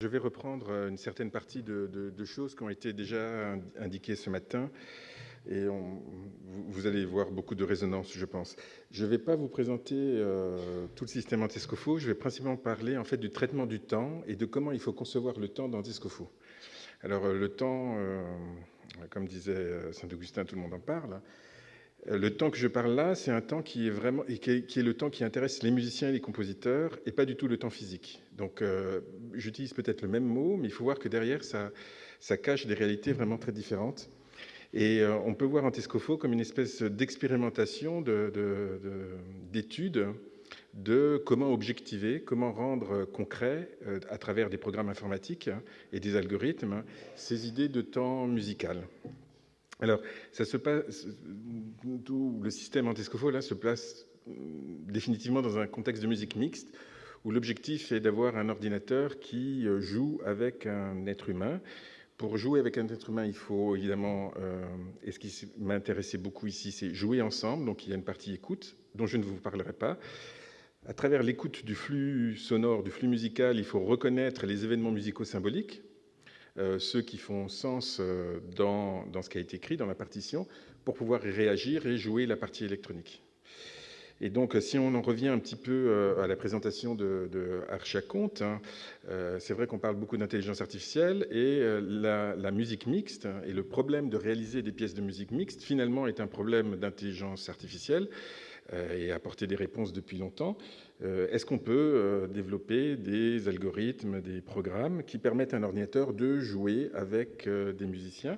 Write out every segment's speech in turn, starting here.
Je vais reprendre une certaine partie de choses qui ont été déjà indiquées ce matin et vous allez voir beaucoup de résonance, je pense. Je ne vais pas vous présenter tout le système Antescofo, je vais principalement parler en fait du traitement du temps et de comment il faut concevoir le temps dans Antescofo. Alors le temps, comme disait Saint-Augustin, tout le monde en parle. Le temps que je parle là, c'est un temps qui est vraiment qui est le temps qui intéresse les musiciens et les compositeurs, et pas du tout le temps physique. Donc, j'utilise peut-être le même mot, mais il faut voir que derrière, ça cache des réalités vraiment très différentes. Et on peut voir Antescofo comme une espèce d'expérimentation, d'étude de comment objectiver, comment rendre concret, à travers des programmes informatiques et des algorithmes, ces idées de temps musical. Alors, ça se passe, tout le système Antescofo là se place définitivement dans un contexte de musique mixte, où l'objectif est d'avoir un ordinateur qui joue avec un être humain. Pour jouer avec un être humain, il faut évidemment, et ce qui m'intéressait beaucoup ici, c'est jouer ensemble. Donc il y a une partie écoute, dont je ne vous parlerai pas. À travers l'écoute du flux sonore, du flux musical, il faut reconnaître les événements musicaux symboliques, ceux qui font sens dans ce qui a été écrit dans la partition, pour pouvoir y réagir et jouer la partie électronique. Et donc, si on en revient un petit peu à la présentation de Archiaconte, hein, c'est vrai qu'on parle beaucoup d'intelligence artificielle, et la musique mixte et le problème de réaliser des pièces de musique mixte, finalement, est un problème d'intelligence artificielle et apporter des réponses depuis longtemps. Est-ce qu'on peut développer des algorithmes, des programmes qui permettent à un ordinateur de jouer avec des musiciens?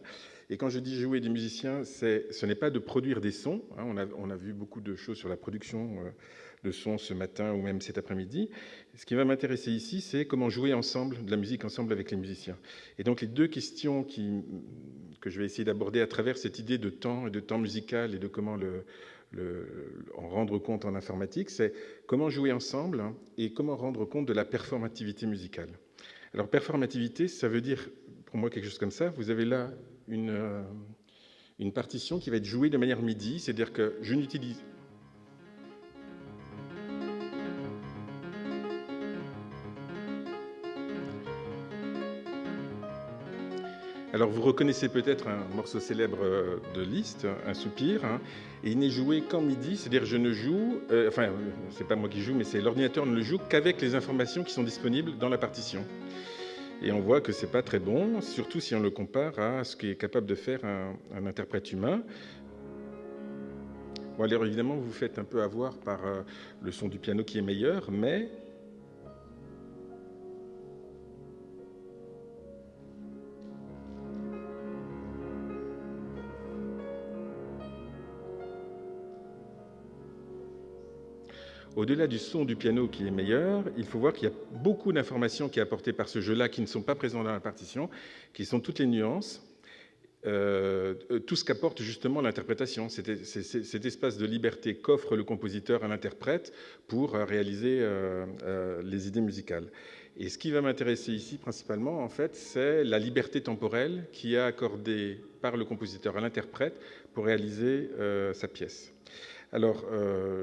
Et quand je dis jouer des musiciens, ce n'est pas de produire des sons. Hein, on a vu beaucoup de choses sur la production de sons ce matin ou même cet après-midi. Ce qui va m'intéresser ici, c'est comment jouer ensemble, de la musique ensemble avec les musiciens. Et donc les deux questions que je vais essayer d'aborder à travers cette idée de temps et de temps musical et de comment en rendre compte en informatique, c'est comment jouer ensemble et comment rendre compte de la performativité musicale. Alors, performativité, ça veut dire, pour moi, quelque chose comme ça. Vous avez là une partition qui va être jouée de manière MIDI, c'est-à-dire que je n'utilise... Alors, vous reconnaissez peut-être un morceau célèbre de Liszt, un soupir, hein, et il n'est joué qu'en MIDI, c'est-à-dire je ne joue, c'est pas moi qui joue, mais c'est l'ordinateur ne le joue qu'avec les informations qui sont disponibles dans la partition. Et on voit que c'est pas très bon, surtout si on le compare à ce qu'est capable de faire un interprète humain. Bon, alors évidemment, vous vous faites un peu avoir par le son du piano qui est meilleur, mais au-delà du son du piano qui est meilleur, il faut voir qu'il y a beaucoup d'informations qui sont apportées par ce jeu-là qui ne sont pas présentes dans la partition, qui sont toutes les nuances, tout ce qu'apporte justement l'interprétation, cet espace de liberté qu'offre le compositeur à l'interprète pour réaliser les idées musicales. Et ce qui va m'intéresser ici principalement, en fait, c'est la liberté temporelle qui est accordée par le compositeur à l'interprète pour réaliser sa pièce. Alors,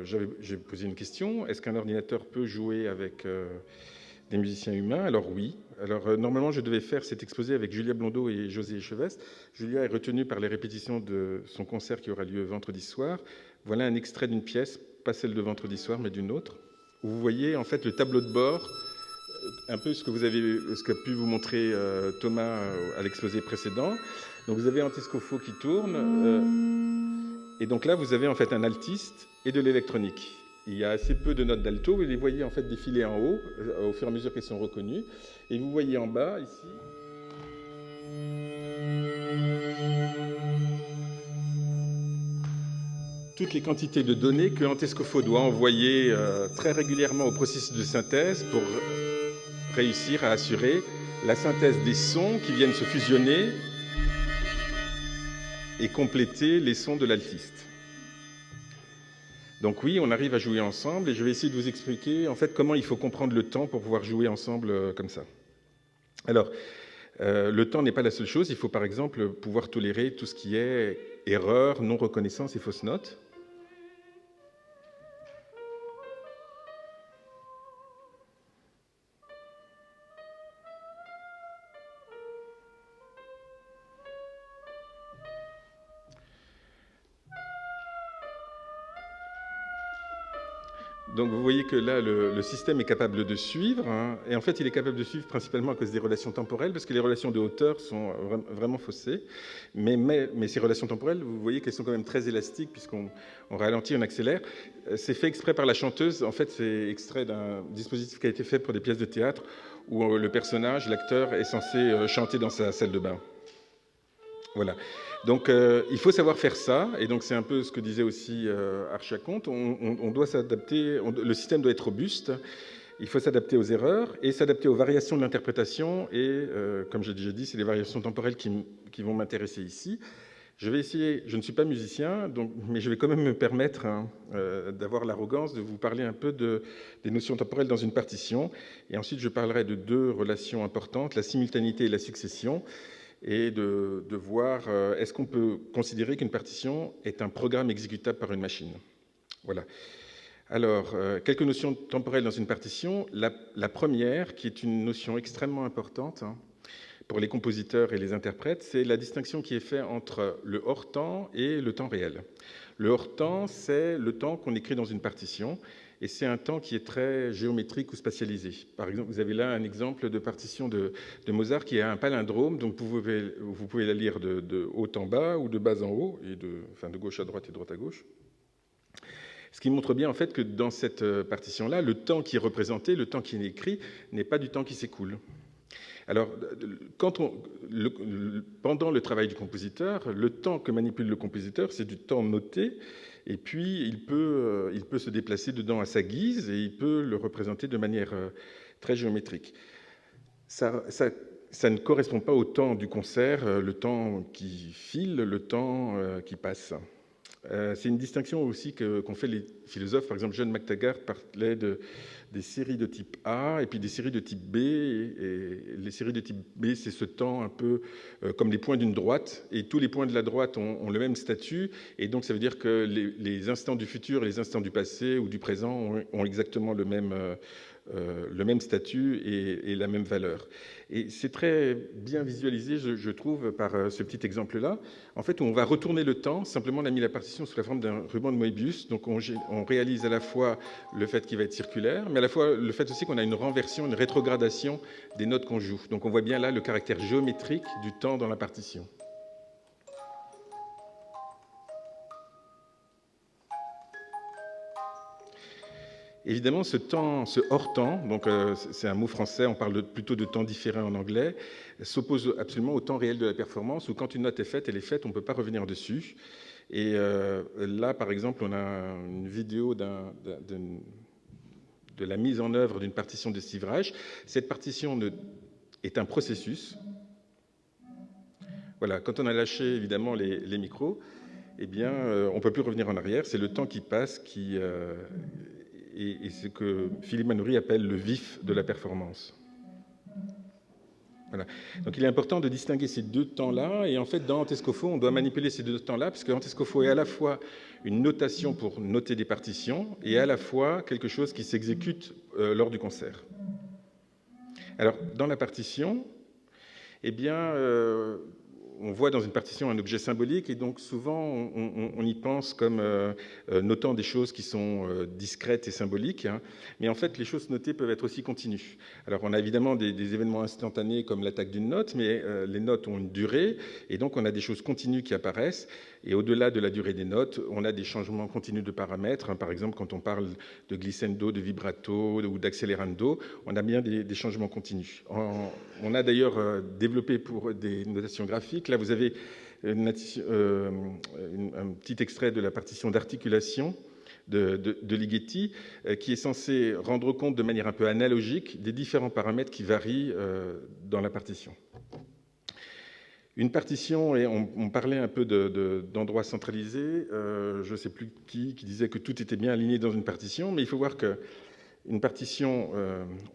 j'ai posé une question. Est-ce qu'un ordinateur peut jouer avec des musiciens humains? Alors oui. Alors, normalement, je devais faire cet exposé avec Julia Blondeau et José Echeveste. Julia est retenue par les répétitions de son concert qui aura lieu vendredi soir. Voilà un extrait d'une pièce, pas celle de vendredi soir, mais d'une autre, où vous voyez en fait le tableau de bord, un peu ce qu'a pu vous montrer Thomas à l'exposé précédent. Donc, vous avez Antescofo qui tourne. Et donc là, vous avez en fait un altiste et de l'électronique. Il y a assez peu de notes d'alto, vous les voyez en fait défiler en haut, au fur et à mesure qu'elles sont reconnues. Et vous voyez en bas, ici, toutes les quantités de données que Antescofo doit envoyer très régulièrement au processus de synthèse pour réussir à assurer la synthèse des sons qui viennent se fusionner et compléter les sons de l'altiste. Donc oui, on arrive à jouer ensemble, et je vais essayer de vous expliquer en fait comment il faut comprendre le temps pour pouvoir jouer ensemble comme ça. Alors, le temps n'est pas la seule chose. Il faut par exemple pouvoir tolérer tout ce qui est erreur, non-reconnaissance et fausses notes. Donc vous voyez que là, le système est capable de suivre, hein, et en fait, il est capable de suivre principalement à cause des relations temporelles, parce que les relations de hauteur sont vraiment faussées. Mais ces relations temporelles, vous voyez qu'elles sont quand même très élastiques, puisqu'on ralentit, on accélère. C'est fait exprès par la chanteuse. En fait, c'est extrait d'un dispositif qui a été fait pour des pièces de théâtre, où le personnage, l'acteur, est censé chanter dans sa salle de bain. Voilà. Donc, il faut savoir faire ça, et donc c'est un peu ce que disait aussi Archiaconte. On doit s'adapter, le système doit être robuste, il faut s'adapter aux erreurs et s'adapter aux variations de l'interprétation, et comme j'ai déjà dit, c'est les variations temporelles qui vont m'intéresser ici. Je vais essayer, je ne suis pas musicien, donc, mais je vais quand même me permettre d'avoir l'arrogance de vous parler un peu des notions temporelles dans une partition, et ensuite je parlerai de deux relations importantes, la simultanéité et la succession, et de voir est-ce qu'on peut considérer qu'une partition est un programme exécutable par une machine. Voilà. Alors, quelques notions temporelles dans une partition. La première, qui est une notion extrêmement importante pour les compositeurs et les interprètes, c'est la distinction qui est faite entre le hors-temps et le temps réel. Le hors-temps, c'est le temps qu'on écrit dans une partition, et c'est un temps qui est très géométrique ou spatialisé. Par exemple, vous avez là un exemple de partition de Mozart qui a un palindrome, donc vous pouvez la lire de haut en bas ou de bas en haut, et de gauche à droite et de droite à gauche. Ce qui montre bien en fait que dans cette partition-là, le temps qui est représenté, le temps qui est écrit, n'est pas du temps qui s'écoule. Alors, pendant le travail du compositeur, le temps que manipule le compositeur, c'est du temps noté, et puis il peut se déplacer dedans à sa guise, et il peut le représenter de manière très géométrique. Ça ne correspond pas au temps du concert, le temps qui file, le temps qui passe. C'est une distinction aussi qu'ont fait les philosophes. Par exemple, John McTaggart parlait des séries de type A et puis des séries de type B. Et les séries de type B, c'est ce temps un peu comme les points d'une droite. Et tous les points de la droite ont le même statut. Et donc, ça veut dire que les instants du futur et les instants du passé ou du présent ont exactement le même statut et la même valeur. Et c'est très bien visualisé, je trouve, par ce petit exemple-là. En fait, on va retourner le temps. Simplement, on a mis la partition sous la forme d'un ruban de Moebius. Donc, on réalise à la fois le fait qu'il va être circulaire, mais à la fois le fait aussi qu'on a une renversion, une rétrogradation des notes qu'on joue. Donc, on voit bien là le caractère géométrique du temps dans la partition. Évidemment, ce hors-temps, donc c'est un mot français, on parle plutôt de temps différé en anglais, s'oppose absolument au temps réel de la performance, où quand une note est faite, elle est faite, on ne peut pas revenir dessus. Et là, par exemple, on a une vidéo de la mise en œuvre d'une partition de Steve Reich. Cette partition est un processus. Voilà, quand on a lâché évidemment les micros, eh bien, on ne peut plus revenir en arrière. C'est le temps qui passe et ce que Philippe Manoury appelle le vif de la performance. Voilà. Donc il est important de distinguer ces deux temps-là, et en fait dans Antescofo, on doit manipuler ces deux temps-là, puisque Antescofo est à la fois une notation pour noter des partitions, et à la fois quelque chose qui s'exécute lors du concert. Alors dans la partition, eh bien, on voit dans une partition un objet symbolique, et donc souvent on y pense comme notant des choses qui sont discrètes et symboliques, hein, mais en fait les choses notées peuvent être aussi continues. Alors on a évidemment des événements instantanés comme l'attaque d'une note, mais les notes ont une durée, et donc on a des choses continues qui apparaissent, et au-delà de la durée des notes, on a des changements continus de paramètres, hein, par exemple quand on parle de glissando, de vibrato ou d'accélérando, on a bien des changements continus. On a d'ailleurs développé pour des notations graphiques. Là, vous avez un petit extrait de la partition d'articulation de Ligeti, qui est censé rendre compte de manière un peu analogique des différents paramètres qui varient dans la partition. Une partition, et on parlait un peu d'endroits centralisés, je ne sais plus qui disait que tout était bien aligné dans une partition, mais il faut voir que une partition,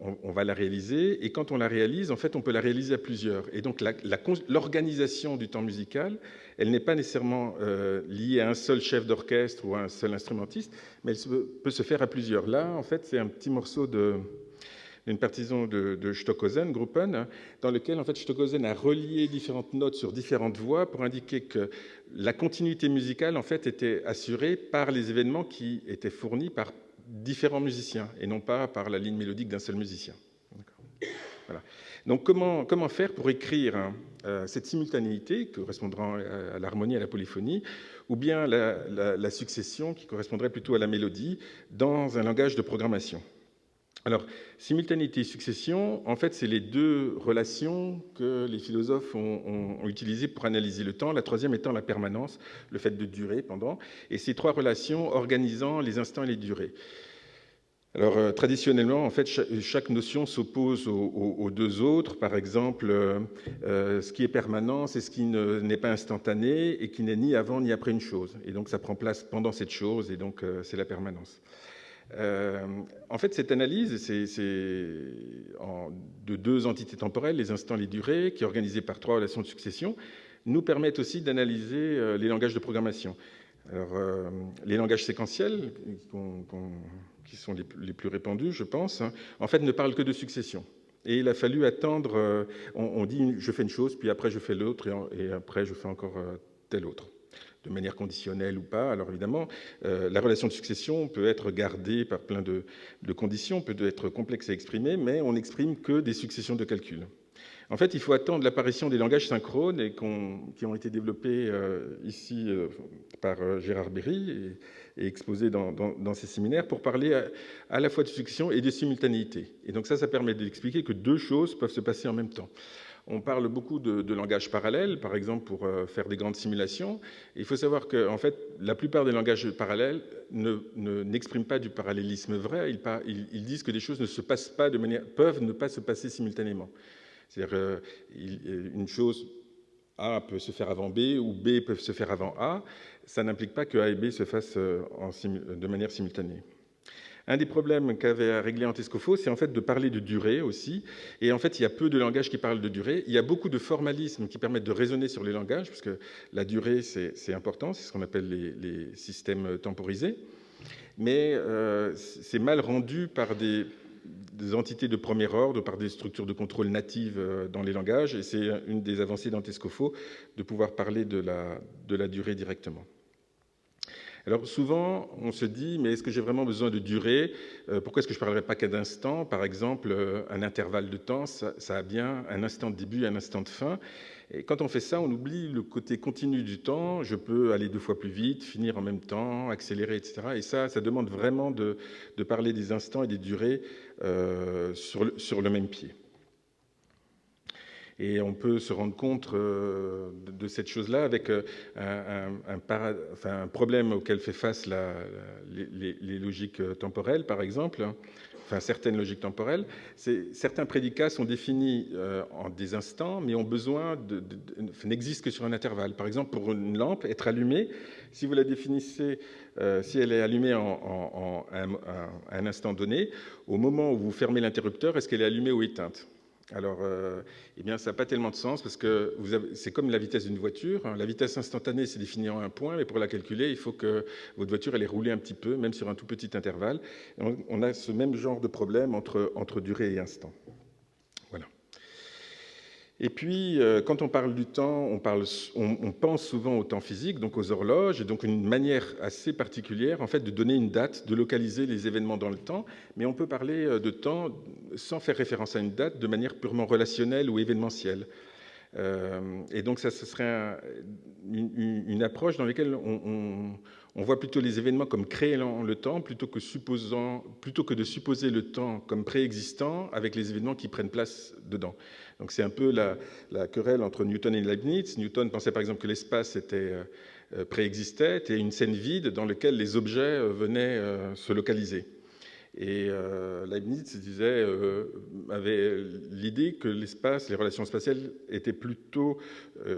on va la réaliser, et quand on la réalise, en fait, on peut la réaliser à plusieurs. Et donc, l'organisation du temps musical, elle n'est pas nécessairement liée à un seul chef d'orchestre ou à un seul instrumentiste, mais elle peut se faire à plusieurs. Là, en fait, c'est un petit morceau d'une partition de Stockhausen, Gruppen, dans lequel, en fait, Stockhausen a relié différentes notes sur différentes voix pour indiquer que la continuité musicale, en fait, était assurée par les événements qui étaient fournis par différents musiciens et non pas par la ligne mélodique d'un seul musicien. Voilà. Donc comment faire pour écrire cette simultanéité correspondant à l'harmonie et à la polyphonie, ou bien la succession qui correspondrait plutôt à la mélodie dans un langage de programmation? Alors, simultanéité et succession, en fait, c'est les deux relations que les philosophes ont utilisées pour analyser le temps, la troisième étant la permanence, le fait de durer pendant, et ces trois relations organisant les instants et les durées. Alors, traditionnellement, en fait, chaque notion s'oppose aux deux autres. Par exemple, ce qui est permanent, c'est ce qui n'est pas instantané et qui n'est ni avant ni après une chose. Et donc, ça prend place pendant cette chose, et donc, c'est la permanence. En fait, cette analyse, c'est de deux entités temporelles, les instants, les durées, qui est organisée par trois relations de succession, nous permettent aussi d'analyser les langages de programmation. Alors, les langages séquentiels, qui sont les plus répandus, je pense, en fait, ne parlent que de succession. Et il a fallu attendre, on dit je fais une chose, puis après je fais l'autre, et après je fais encore telle autre, de manière conditionnelle ou pas. Alors évidemment, la relation de succession peut être gardée par plein de conditions, peut être complexe à exprimer, mais on n'exprime que des successions de calculs. En fait, il faut attendre l'apparition des langages synchrones qui ont été développés ici par Gérard Berry et exposés dans ces séminaires pour parler à la fois de succession et de simultanéité. Et donc ça permet d'expliquer que deux choses peuvent se passer en même temps. On parle beaucoup de langages parallèles, par exemple pour faire des grandes simulations. Et il faut savoir que en fait, la plupart des langages parallèles n'expriment pas du parallélisme vrai. Ils disent que des choses ne se passent pas peuvent ne pas se passer simultanément. C'est-à-dire une chose A peut se faire avant B ou B peut se faire avant A. Ça n'implique pas que A et B se fassent de manière simultanée. Un des problèmes qu'avait à régler Antescofo, c'est en fait de parler de durée aussi. Et en fait, il y a peu de langages qui parlent de durée. Il y a beaucoup de formalismes qui permettent de raisonner sur les langages, parce que la durée, c'est important, c'est ce qu'on appelle les systèmes temporisés. Mais c'est mal rendu par des entités de premier ordre, par des structures de contrôle natives dans les langages. Et c'est une des avancées d'Antescofo de pouvoir parler de la durée directement. Alors souvent, on se dit, mais est-ce que j'ai vraiment besoin de durée? Pourquoi est-ce que je ne parlerai pas qu'à d'instants? Par exemple, un intervalle de temps, ça a bien un instant de début et un instant de fin. Et quand on fait ça, on oublie le côté continu du temps. Je peux aller 2 fois plus vite, finir en même temps, accélérer, etc. Et ça demande vraiment de parler des instants et des durées sur le même pied. Et on peut se rendre compte de cette chose-là avec un problème auquel fait face les logiques temporelles, par exemple, enfin certaines logiques temporelles. Certains prédicats sont définis en des instants, mais ont besoin n'existent que sur un intervalle. Par exemple, pour une lampe, être allumée, si vous la définissez, si elle est allumée à un instant donné, au moment où vous fermez l'interrupteur, est-ce qu'elle est allumée ou éteinte? Alors, eh bien, ça n'a pas tellement de sens parce que c'est comme la vitesse d'une voiture. La vitesse instantanée, c'est défini en un point, mais pour la calculer, il faut que votre voiture elle ait roulé un petit peu, même sur un tout petit intervalle. On a ce même genre de problème entre durée et instant. Voilà. Et puis, quand on parle du temps, on pense souvent au temps physique, donc aux horloges, et donc une manière assez particulière, en fait, de donner une date, de localiser les événements dans le temps. Mais on peut parler de temps sans faire référence à une date, de manière purement relationnelle ou événementielle. Et donc, ce serait une approche dans laquelle on voit plutôt les événements comme créant le temps, plutôt que de supposer le temps comme préexistant avec les événements qui prennent place dedans. Donc c'est un peu la querelle entre Newton et Leibniz. Newton pensait par exemple que l'espace préexistait, était une scène vide dans laquelle les objets venaient se localiser. Et Leibniz avait l'idée que l'espace, les relations spatiales étaient plutôt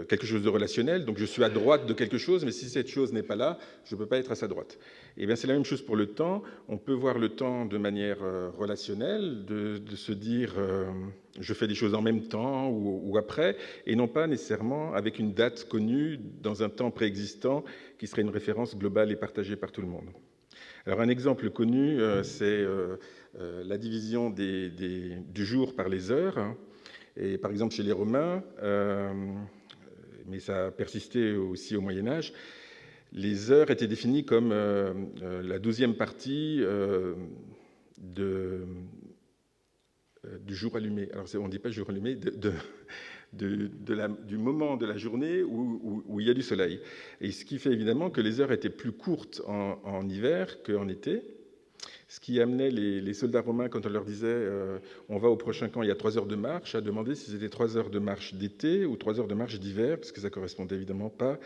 quelque chose de relationnel. Donc je suis à droite de quelque chose, mais si cette chose n'est pas là, je ne peux pas être à sa droite. Et bien c'est la même chose pour le temps. On peut voir le temps de manière relationnelle, de se dire je fais des choses en même temps ou après, et non pas nécessairement avec une date connue dans un temps préexistant qui serait une référence globale et partagée par tout le monde. Alors un exemple connu, c'est la division du jour par les heures. Et par exemple chez les Romains, mais ça a persisté aussi au Moyen-Âge, les heures étaient définies comme la 12e partie du jour allumé. Alors, on ne dit pas jour allumé, du moment de la journée où il y a du soleil. Et ce qui fait évidemment que les heures étaient plus courtes en hiver qu'en été, ce qui amenait les soldats romains, quand on leur disait on va au prochain camp, il y a 3 heures de marche, à demander si c'était 3 heures de marche d'été ou 3 heures de marche d'hiver, parce que ça ne correspondait évidemment pas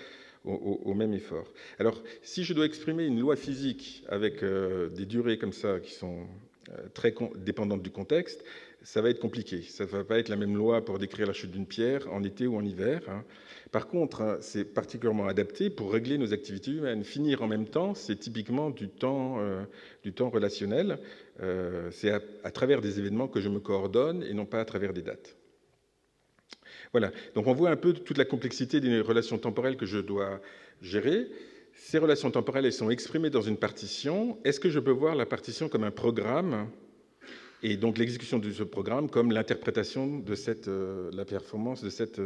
au même effort. Alors, si je dois exprimer une loi physique avec des durées comme ça qui sont très dépendantes du contexte, ça va être compliqué. Ça ne va pas être la même loi pour décrire la chute d'une pierre en été ou en hiver. Par contre, c'est particulièrement adapté pour régler nos activités humaines. Finir en même temps, c'est typiquement du temps relationnel. C'est à travers des événements que je me coordonne et non pas à travers des dates. Voilà, donc on voit un peu toute la complexité des relations temporelles que je dois gérer. Ces relations temporelles, elles sont exprimées dans une partition. Est-ce que je peux voir la partition comme un programme et donc l'exécution de ce programme comme l'interprétation de la performance de cette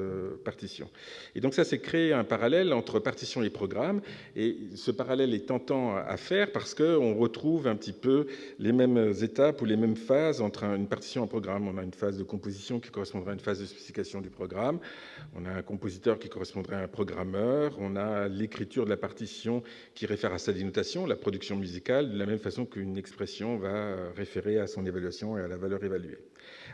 partition? Et donc ça, c'est créer un parallèle entre partition et programme, et ce parallèle est tentant à faire parce qu'on retrouve un petit peu les mêmes étapes ou les mêmes phases entre une partition et un programme. On a une phase de composition qui correspondrait à une phase de spécification du programme, on a un compositeur qui correspondrait à un programmeur, on a l'écriture de la partition qui réfère à sa dénotation, la production musicale, de la même façon qu'une expression va référer à son évaluation et à la valeur évaluée.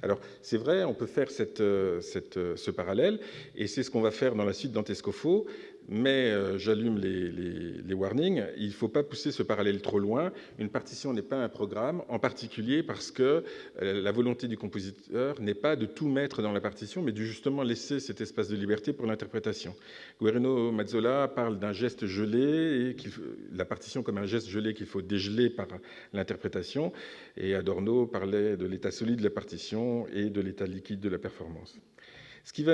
Alors, c'est vrai, on peut faire ce parallèle, et c'est ce qu'on va faire dans la suite d'Antescofo, mais j'allume les warnings. Il ne faut pas pousser ce parallèle trop loin. Une partition n'est pas un programme, en particulier parce que la volonté du compositeur n'est pas de tout mettre dans la partition, mais de justement laisser cet espace de liberté pour l'interprétation. Guerrero Mazzola parle d'un geste gelé, et la partition comme un geste gelé qu'il faut dégeler par l'interprétation, et Adorno parlait de l'état solide de la partition et de l'état liquide de la performance. Ce qui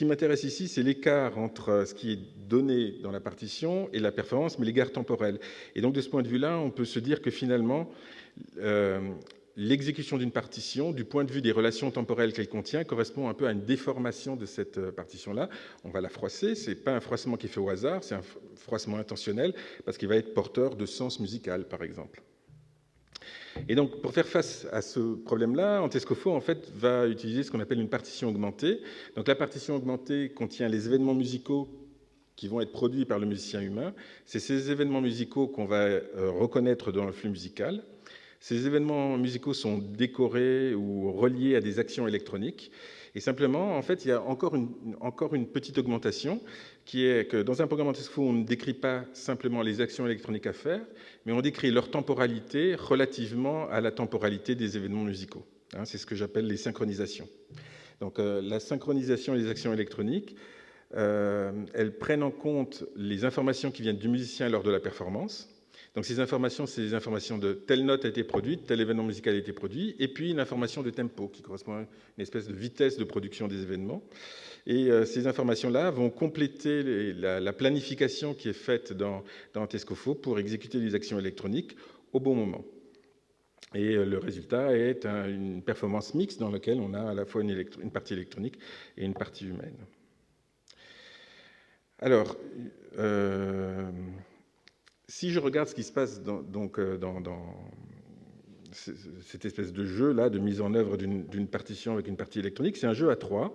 m'intéresse ici, c'est l'écart entre ce qui est donné dans la partition et la performance, mais l'écart temporel. Et donc, de ce point de vue-là, on peut se dire que finalement, l'exécution d'une partition, du point de vue des relations temporelles qu'elle contient, correspond un peu à une déformation de cette partition-là. On va la froisser. Ce n'est pas un froissement qui est fait au hasard, c'est un froissement intentionnel, parce qu'il va être porteur de sens musical, par exemple. Et donc, pour faire face à ce problème-là, Antescofo, en fait, va utiliser ce qu'on appelle une partition augmentée. Donc, la partition augmentée contient les événements musicaux qui vont être produits par le musicien humain. C'est ces événements musicaux qu'on va reconnaître dans le flux musical. Ces événements musicaux sont décorés ou reliés à des actions électroniques. Et simplement, en fait, il y a encore une petite augmentation qui est que dans un programme Antescofo, on ne décrit pas simplement les actions électroniques à faire, mais on décrit leur temporalité relativement à la temporalité des événements musicaux. C'est ce que j'appelle les synchronisations. Donc, la synchronisation des actions électroniques, elles prennent en compte les informations qui viennent du musicien lors de la performance. Donc ces informations, c'est des informations de telle note a été produite, tel événement musical a été produit, et puis une information de tempo qui correspond à une espèce de vitesse de production des événements. Et ces informations-là vont compléter la planification qui est faite dans Antescofo pour exécuter les actions électroniques au bon moment. Et le résultat est une performance mixte dans laquelle on a à la fois une partie électronique et une partie humaine. Alors, si je regarde ce qui se passe dans cette espèce de jeu-là, de mise en œuvre d'une partition avec une partie électronique, c'est un jeu à 3.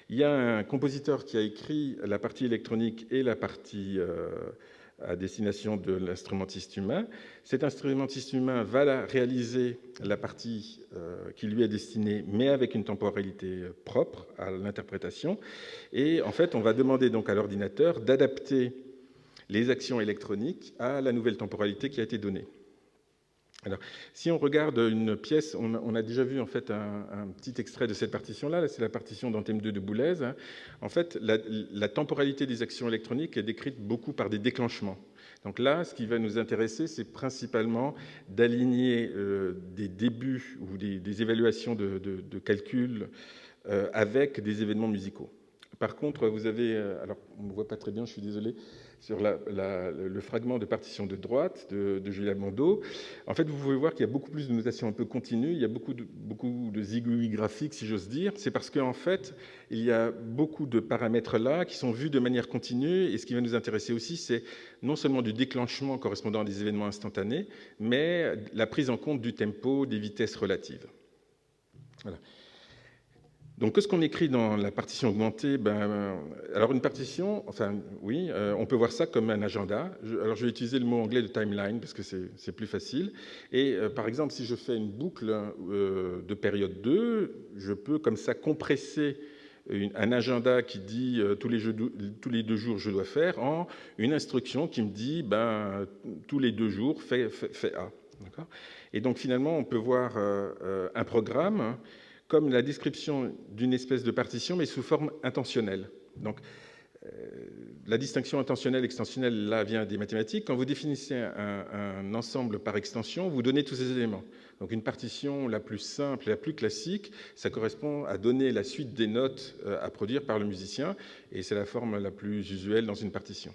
Il y a un compositeur qui a écrit la partie électronique et la partie à destination de l'instrumentiste humain. Cet instrumentiste humain va réaliser la partie qui lui est destinée, mais avec une temporalité propre à l'interprétation. Et en fait, on va demander donc à l'ordinateur d'adapter les actions électroniques à la nouvelle temporalité qui a été donnée. Alors, si on regarde une pièce, on a déjà vu en fait un petit extrait de cette partition-là. Là, c'est la partition d'Anthem 2 de Boulez. En fait, la temporalité des actions électroniques est décrite beaucoup par des déclenchements. Donc là, ce qui va nous intéresser, c'est principalement d'aligner des débuts ou des évaluations de calcul avec des événements musicaux. Par contre, vous avez, alors on ne voit pas très bien, je suis désolé, sur le fragment de partition de droite de Julia Mondo, en fait, vous pouvez voir qu'il y a beaucoup plus de notation un peu continue, il y a beaucoup de zigouillis graphiques, si j'ose dire. C'est parce qu'en fait, il y a beaucoup de paramètres là qui sont vus de manière continue, et ce qui va nous intéresser aussi, c'est non seulement du déclenchement correspondant à des événements instantanés, mais la prise en compte du tempo, des vitesses relatives. Voilà. Donc, qu'est-ce qu'on écrit dans la partition augmentée? Alors, une partition, enfin, oui, on peut voir ça comme un agenda. Alors, je vais utiliser le mot anglais de timeline parce que c'est plus facile. Et par exemple, si je fais une boucle de période 2, je peux comme ça compresser un agenda qui dit tous les 2 jours je dois faire en une instruction qui me dit tous les 2 jours fais A. Et donc, finalement, on peut voir un programme comme la description d'une espèce de partition, mais sous forme intentionnelle. Donc, la distinction intentionnelle-extensionnelle, là, vient des mathématiques. Quand vous définissez un ensemble par extension, vous donnez tous ces éléments. Donc, une partition la plus simple, la plus classique, ça correspond à donner la suite des notes à produire par le musicien, et c'est la forme la plus usuelle dans une partition.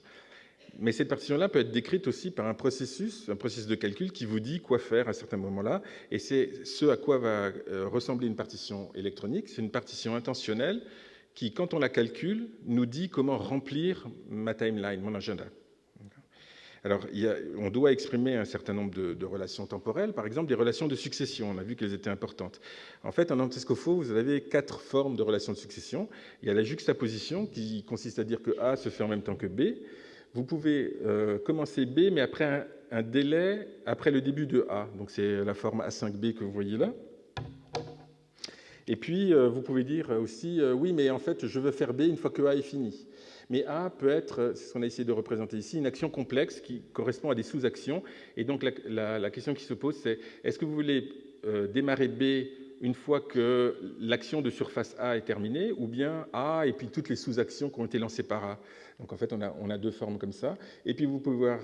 Mais cette partition-là peut être décrite aussi par un processus de calcul qui vous dit quoi faire à certains moments-là. Et c'est ce à quoi va ressembler une partition électronique. C'est une partition intentionnelle qui, quand on la calcule, nous dit comment remplir ma timeline, mon agenda. Alors, on doit exprimer un certain nombre de relations temporelles, par exemple des relations de succession. On a vu qu'elles étaient importantes. En fait, en Antescofo, vous avez 4 formes de relations de succession. Il y a la juxtaposition, qui consiste à dire que A se fait en même temps que B. Vous pouvez commencer B, mais après un délai après le début de A. Donc, c'est la forme A5B que vous voyez là. Et puis, vous pouvez dire aussi, oui, mais en fait, je veux faire B une fois que A est fini. Mais A peut être, c'est ce qu'on a essayé de représenter ici, une action complexe qui correspond à des sous-actions. Et donc, la question qui se pose, c'est est-ce que vous voulez démarrer B une fois que l'action de surface A est terminée, ou bien A et puis toutes les sous-actions qui ont été lancées par A. Donc en fait, on a 2 formes comme ça. Et puis vous pouvez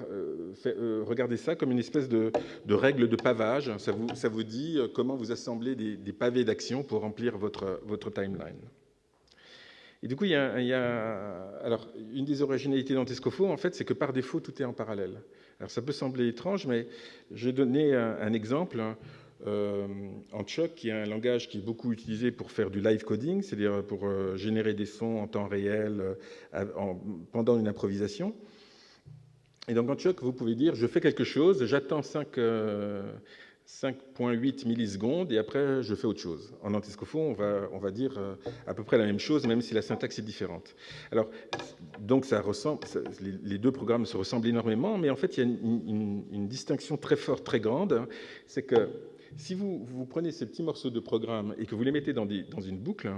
regarder ça comme une espèce de règle de pavage. Ça vous dit comment vous assemblez des pavés d'actions pour remplir votre timeline. Et du coup, il y a alors, une des originalités d'Antescofo, en fait, c'est que par défaut, tout est en parallèle. Alors ça peut sembler étrange, mais je vais donner un exemple. En Choc, qui est un langage qui est beaucoup utilisé pour faire du live coding, c'est-à-dire pour générer des sons en temps réel pendant une improvisation. Et donc en Choc, vous pouvez dire, je fais quelque chose, j'attends 5,8 millisecondes et après je fais autre chose. En Antescofo, on va dire à peu près la même chose, même si la syntaxe est différente. Alors, donc les 2 programmes se ressemblent énormément, mais en fait, il y a une distinction très forte, très grande, c'est que si vous prenez ces petits morceaux de programme et que vous les mettez dans une boucle,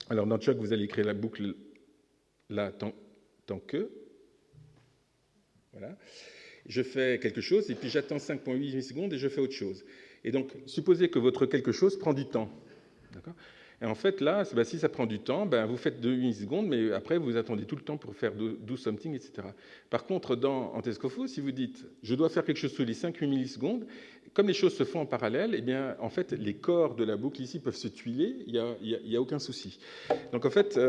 alors dans Choc, vous allez écrire la boucle là tant que, voilà, je fais quelque chose et puis j'attends 5,8 secondes et je fais autre chose. Et donc, supposez que votre quelque chose prend du temps. D'accord ? Et en fait, là, si ça prend du temps, vous faites 2 millisecondes, mais après, vous attendez tout le temps pour faire do something, etc. Par contre, dans Antescofo, si vous dites « je dois faire quelque chose tous les 5-8 millisecondes », comme les choses se font en parallèle, eh bien, en fait, les corps de la boucle ici peuvent se tuiler, il n'y a aucun souci. Donc, en fait,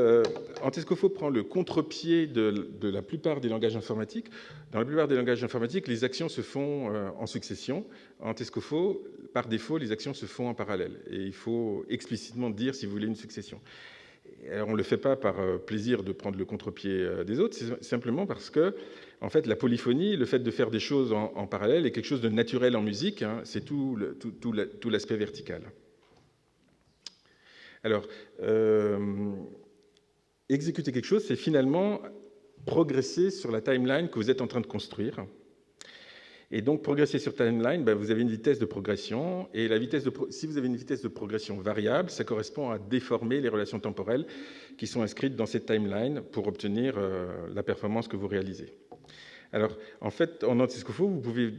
Antescofo prend le contre-pied de la plupart des langages informatiques. Dans la plupart des langages informatiques, les actions se font en succession. En Antescofo, par défaut, les actions se font en parallèle. Et il faut explicitement dire si vous voulez une succession. Alors, on ne le fait pas par plaisir de prendre le contre-pied des autres, c'est simplement parce que, en fait, la polyphonie, le fait de faire des choses en parallèle est quelque chose de naturel en musique, hein, c'est tout l'aspect vertical. Alors, exécuter quelque chose, c'est finalement progresser sur la timeline que vous êtes en train de construire. Et donc, progresser sur timeline, vous avez une vitesse de progression. Et si vous avez une vitesse de progression variable, ça correspond à déformer les relations temporelles qui sont inscrites dans cette timeline pour obtenir la performance que vous réalisez. Alors, en fait, en Antescofo, vous pouvez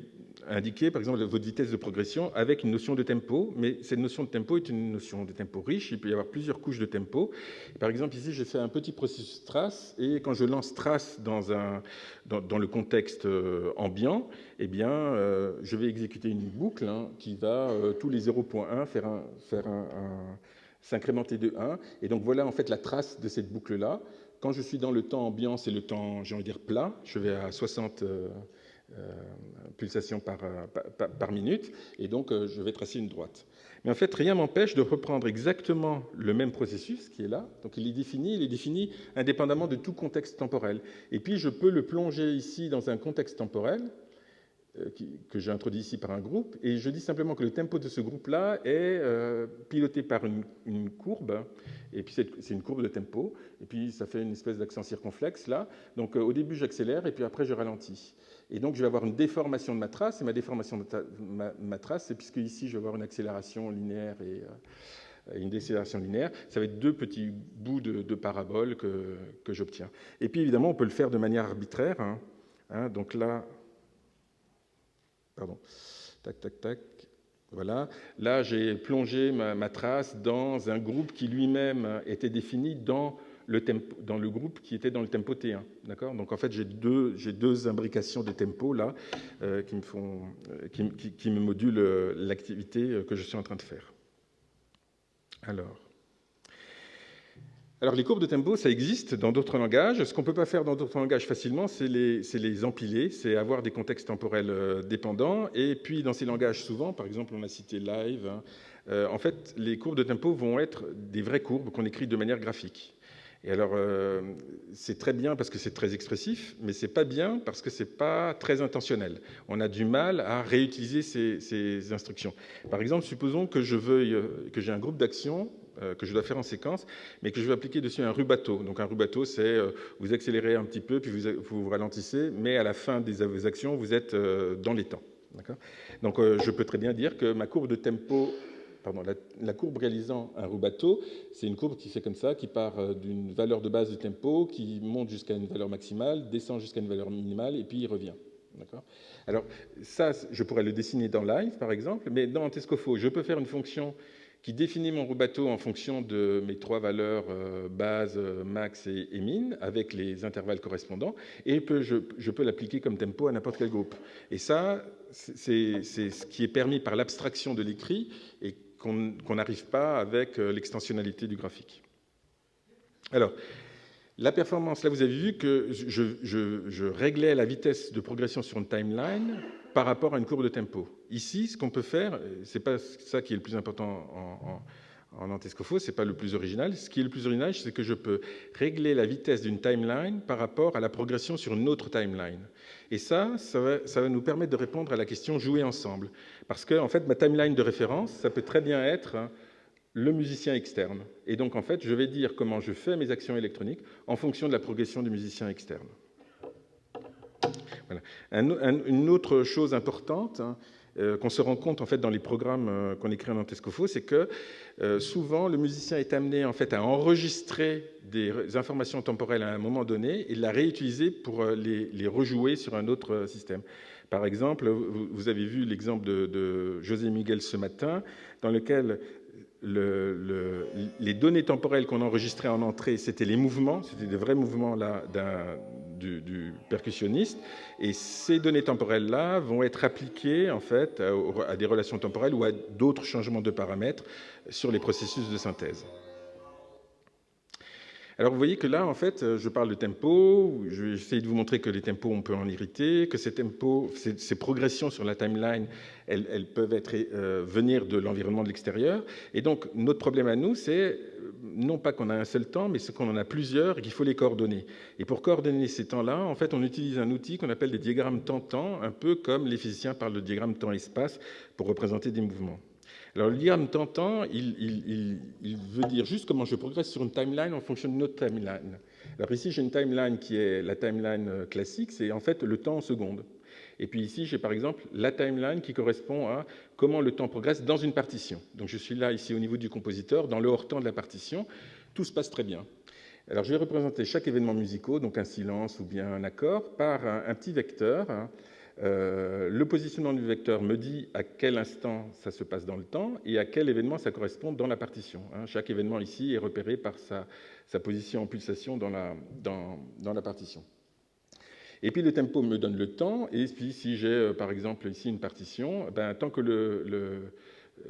indiquer, par exemple, votre vitesse de progression avec une notion de tempo, mais cette notion de tempo est une notion de tempo riche. Il peut y avoir plusieurs couches de tempo. Par exemple, ici, j'ai fait un petit processus trace, et quand je lance trace dans le contexte ambiant, eh bien, je vais exécuter une boucle qui va, tous les 0,1, faire s'incrémenter de 1. Et donc voilà en fait la trace de cette boucle-là. Quand je suis dans le temps ambiant, c'est le temps, j'ai envie de dire, plat. Je vais à 60 pulsations par minute, et donc je vais tracer une droite. Mais en fait, rien m'empêche de reprendre exactement le même processus qui est là. Donc il est défini indépendamment de tout contexte temporel. Et puis je peux le plonger ici dans un contexte temporel, que j'ai introduit ici par un groupe, et je dis simplement que le tempo de ce groupe-là est piloté par une courbe, et puis c'est une courbe de tempo, et puis ça fait une espèce d'accent circonflexe là. Donc au début j'accélère, et puis après je ralentis. Et donc je vais avoir une déformation de ma trace, et ma déformation de ma trace, c'est puisque ici je vais avoir une accélération linéaire et une décélération linéaire, ça va être deux petits bouts de parabole que j'obtiens. Et puis évidemment on peut le faire de manière arbitraire, donc là, pardon, tac, tac, tac, voilà. Là, j'ai plongé ma trace dans un groupe qui lui-même était défini dans le groupe qui était dans le tempo T1. D'accord ? Donc, en fait, j'ai deux imbrications de tempo là qui me modulent l'activité que je suis en train de faire. Alors, les courbes de tempo, ça existe dans d'autres langages. Ce qu'on ne peut pas faire dans d'autres langages facilement, c'est les empiler, c'est avoir des contextes temporels dépendants. Et puis, dans ces langages, souvent, par exemple, on a cité Live, en fait, les courbes de tempo vont être des vraies courbes qu'on écrit de manière graphique. Et alors, c'est très bien parce que c'est très expressif, mais c'est pas bien parce que c'est pas très intentionnel. On a du mal à réutiliser ces instructions. Par exemple, supposons que que j'ai un groupe d'actions que je dois faire en séquence, mais que je veux appliquer dessus un rubato. Donc un rubato, c'est vous accélérez un petit peu, puis vous ralentissez, mais à la fin des actions, vous êtes dans les temps. Donc je peux très bien dire que ma courbe de tempo, pardon, la courbe réalisant un rubato, c'est une courbe qui fait comme ça, qui part d'une valeur de base du tempo, qui monte jusqu'à une valeur maximale, descend jusqu'à une valeur minimale, et puis il revient. Alors ça, je pourrais le dessiner dans Live, par exemple, mais dans Antescofo, je peux faire une fonction qui définit mon rubato en fonction de mes trois valeurs base, max et min, avec les intervalles correspondants, et je peux l'appliquer comme tempo à n'importe quel groupe. Et ça, c'est ce qui est permis par l'abstraction de l'écrit et qu'on n'arrive pas avec l'extensionnalité du graphique. Alors, la performance, là vous avez vu que je réglais la vitesse de progression sur une timeline par rapport à une courbe de tempo. Ici, ce qu'on peut faire, c'est pas ça qui est le plus important en Antescofo, c'est pas le plus original. Ce qui est le plus original, c'est que je peux régler la vitesse d'une timeline par rapport à la progression sur une autre timeline. Et ça va nous permettre de répondre à la question jouer ensemble. Parce que, en fait, ma timeline de référence, ça peut très bien être le musicien externe. Et donc, en fait, je vais dire comment je fais mes actions électroniques en fonction de la progression du musicien externe. Voilà. Une autre chose importante qu'on se rend compte en fait dans les programmes qu'on écrit en Antescofo, c'est que souvent le musicien est amené en fait à enregistrer des informations temporelles à un moment donné et la réutiliser pour les rejouer sur un autre système. Par exemple, vous avez vu l'exemple de José Miguel ce matin, dans lequel les données temporelles qu'on enregistrait en entrée, c'était les mouvements, c'était des vrais mouvements là, du percussionniste, et ces données temporelles-là vont être appliquées en fait à des relations temporelles ou à d'autres changements de paramètres sur les processus de synthèse. Alors vous voyez que là, en fait, je parle de tempo, je vais essayer de vous montrer que les tempos, on peut en hériter, que ces tempos, ces progressions sur la timeline, elles peuvent venir de l'environnement de l'extérieur. Et donc, notre problème à nous, c'est non pas qu'on a un seul temps, mais c'est qu'on en a plusieurs et qu'il faut les coordonner. Et pour coordonner ces temps-là, en fait, on utilise un outil qu'on appelle des diagrammes temps-temps, un peu comme les physiciens parlent de diagrammes temps-espace pour représenter des mouvements. Alors, le diagramme temps-temps, il veut dire juste comment je progresse sur une timeline en fonction d'une autre timeline. Alors ici, j'ai une timeline qui est la timeline classique, c'est en fait le temps en secondes. Et puis ici, j'ai par exemple la timeline qui correspond à comment le temps progresse dans une partition. Donc je suis là, ici, au niveau du compositeur, dans le hors-temps de la partition. Tout se passe très bien. Alors je vais représenter chaque événement musical, donc un silence ou bien un accord, par un petit vecteur. Le positionnement du vecteur me dit à quel instant ça se passe dans le temps et à quel événement ça correspond dans la partition. Chaque événement ici est repéré par sa position en pulsation dans la partition. Et puis le tempo me donne le temps, et puis si j'ai par exemple ici une partition, tant que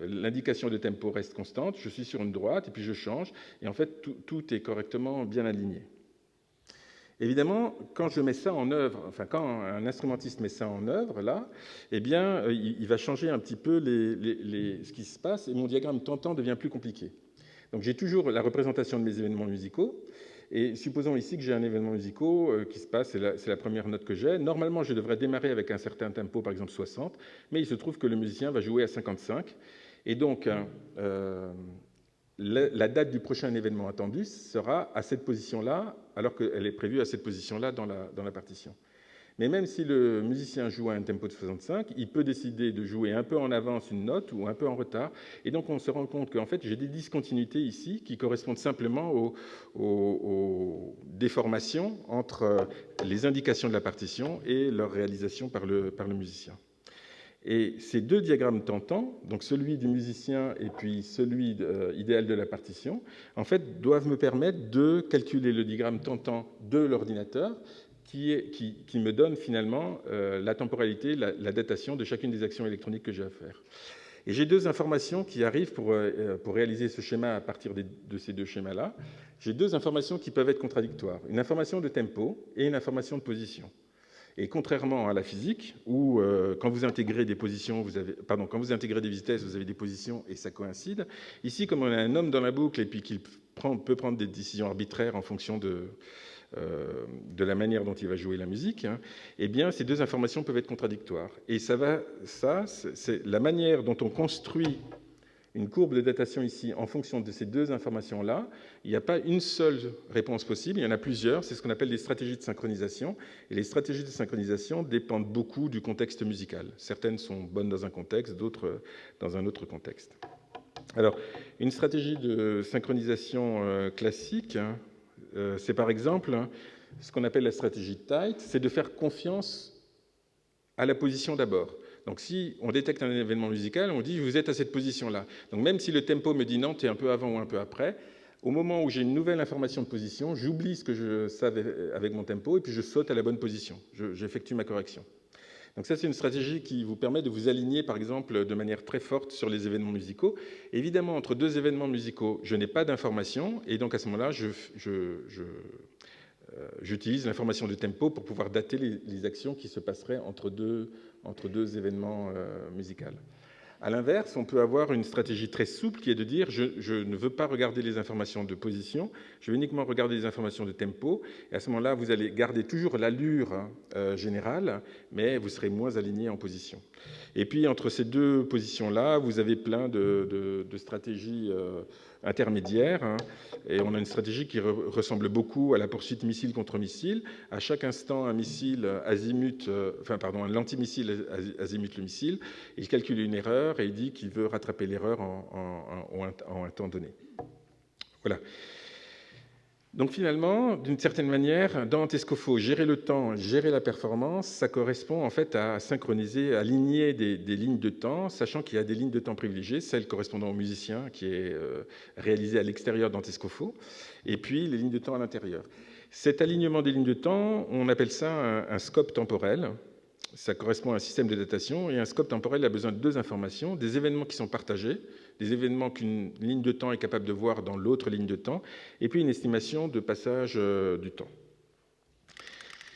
l'indication de tempo reste constante, je suis sur une droite et puis je change, et en fait tout est correctement bien aligné. Évidemment, quand je mets ça en œuvre, enfin quand un instrumentiste met ça en œuvre, là, eh bien, il va changer un petit peu ce qui se passe, et mon diagramme tentant devient plus compliqué. Donc j'ai toujours la représentation de mes événements musicaux, et supposons ici que j'ai un événement musical qui se passe, c'est la première note que j'ai. Normalement, je devrais démarrer avec un certain tempo, par exemple 60, mais il se trouve que le musicien va jouer à 55, et donc la date du prochain événement attendu sera à cette position-là, alors qu'elle est prévue à cette position-là dans la partition. Mais même si le musicien joue à un tempo de 65, il peut décider de jouer un peu en avance une note ou un peu en retard. Et donc, on se rend compte qu'en fait, j'ai des discontinuités ici qui correspondent simplement aux déformations entre les indications de la partition et leur réalisation par le musicien. Et ces deux diagrammes tentants, donc celui du musicien et puis celui idéal de la partition, en fait, doivent me permettre de calculer le diagramme tentant de l'ordinateur qui me donne finalement la temporalité, la datation de chacune des actions électroniques que j'ai à faire. Et j'ai deux informations qui arrivent pour réaliser ce schéma à partir de ces deux schémas-là. J'ai deux informations qui peuvent être contradictoires. Une information de tempo et une information de position. Et contrairement à la physique, où quand vous intégrez des positions, quand vous intégrez des vitesses, vous avez des positions et ça coïncide. Ici, comme on a un homme dans la boucle et puis qu'il peut prendre des décisions arbitraires en fonction de la manière dont il va jouer la musique, eh bien, ces deux informations peuvent être contradictoires. Et c'est la manière dont on construit une courbe de datation ici en fonction de ces deux informations-là. Il n'y a pas une seule réponse possible, il y en a plusieurs. C'est ce qu'on appelle des stratégies de synchronisation. Et les stratégies de synchronisation dépendent beaucoup du contexte musical. Certaines sont bonnes dans un contexte, d'autres dans un autre contexte. Alors, une stratégie de synchronisation classique, c'est par exemple ce qu'on appelle la stratégie tight, c'est de faire confiance à la position d'abord. Donc si on détecte un événement musical, on dit vous êtes à cette position-là. Donc même si le tempo me dit non, tu es un peu avant ou un peu après, au moment où j'ai une nouvelle information de position, j'oublie ce que je savais avec mon tempo et puis je saute à la bonne position. J'effectue ma correction. Donc ça, c'est une stratégie qui vous permet de vous aligner, par exemple, de manière très forte sur les événements musicaux. Évidemment, entre deux événements musicaux, je n'ai pas d'information, et donc à ce moment-là, j'utilise l'information de tempo pour pouvoir dater les actions qui se passeraient entre deux événements musicaux. À l'inverse, on peut avoir une stratégie très souple qui est de dire je ne veux pas regarder les informations de position, je vais uniquement regarder les informations de tempo, et à ce moment-là, vous allez garder toujours l'allure générale, mais vous serez moins aligné en position. Et puis, entre ces deux positions-là, vous avez plein de stratégies intermédiaires, et on a une stratégie qui ressemble beaucoup à la poursuite missile contre missile. À chaque instant, un missile un lantimissile azimute le missile, il calcule une erreur et il dit qu'il veut rattraper l'erreur en un temps donné. Voilà. Donc finalement, d'une certaine manière, dans Antescofo, gérer le temps, gérer la performance, ça correspond en fait à synchroniser, à aligner des lignes de temps, sachant qu'il y a des lignes de temps privilégiées, celle correspondant au musicien qui est réalisée à l'extérieur d'Antescofo, et puis les lignes de temps à l'intérieur. Cet alignement des lignes de temps, on appelle ça un scope temporel. Ça correspond à un système de datation, et un scope temporel a besoin de deux informations, des événements qui sont partagés, des événements qu'une ligne de temps est capable de voir dans l'autre ligne de temps, et puis une estimation de passage du temps.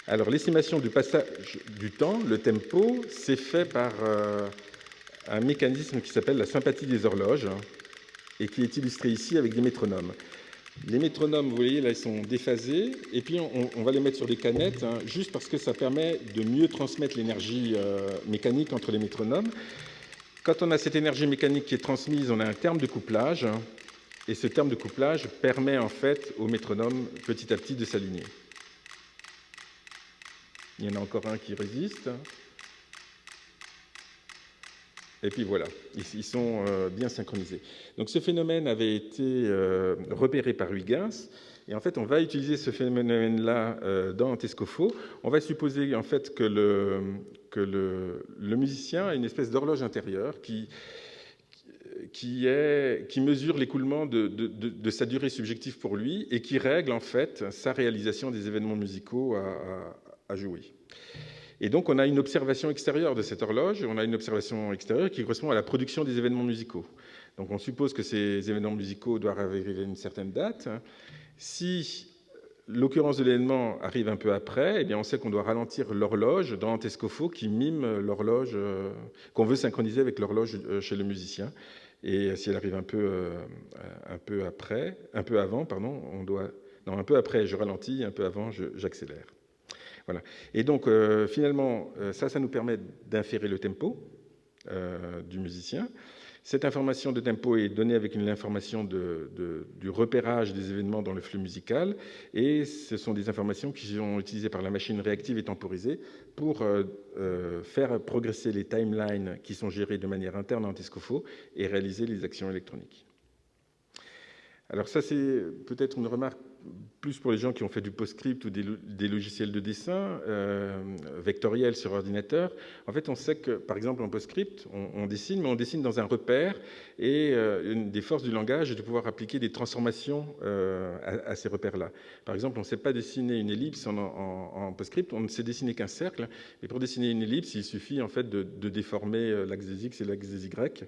Alors, l'estimation du passage du temps, le tempo, c'est fait par un mécanisme qui s'appelle la sympathie des horloges, et qui est illustré ici avec des métronomes. Les métronomes, vous voyez, là, ils sont déphasés, et puis on va les mettre sur des canettes, juste parce que ça permet de mieux transmettre l'énergie mécanique entre les métronomes. Quand on a cette énergie mécanique qui est transmise, on a un terme de couplage, et ce terme de couplage permet en fait au métronome petit à petit de s'aligner. Il y en a encore un qui résiste. Et puis voilà, ils sont bien synchronisés. Donc ce phénomène avait été repéré par Huygens, et en fait on va utiliser ce phénomène-là dans Antescofo. On va supposer en fait que le musicien a une espèce d'horloge intérieure qui mesure l'écoulement de sa durée subjective pour lui et qui règle en fait sa réalisation des événements musicaux à jouer. Et donc, on a une observation extérieure de cette horloge, on a une observation extérieure qui correspond à la production des événements musicaux. Donc, on suppose que ces événements musicaux doivent arriver à une certaine date. Si l'occurrence de l'événement arrive un peu après, eh bien, on sait qu'on doit ralentir l'horloge dans Antescofo qui mime l'horloge qu'on veut synchroniser avec l'horloge chez le musicien. Et si elle arrive un peu après, un peu avant, pardon, on doit non, un peu après, je ralentis, un peu avant, j'accélère. Voilà. Et donc, finalement, ça nous permet d'inférer le tempo du musicien. Cette information de tempo est donnée avec l'information du repérage des événements dans le flux musical, et ce sont des informations qui sont utilisées par la machine réactive et temporisée pour faire progresser les timelines qui sont gérées de manière interne en Antescofo et réaliser les actions électroniques. Alors ça, c'est peut-être une remarque plus pour les gens qui ont fait du PostScript ou des logiciels de dessin vectoriels sur ordinateur. En fait, on sait que, par exemple, en PostScript, on dessine, mais on dessine dans un repère, et une des forces du langage est de pouvoir appliquer des transformations à ces repères-là. Par exemple, on ne sait pas dessiner une ellipse en PostScript, on ne sait dessiner qu'un cercle, et pour dessiner une ellipse, il suffit en fait de déformer l'axe des X et l'axe des Y.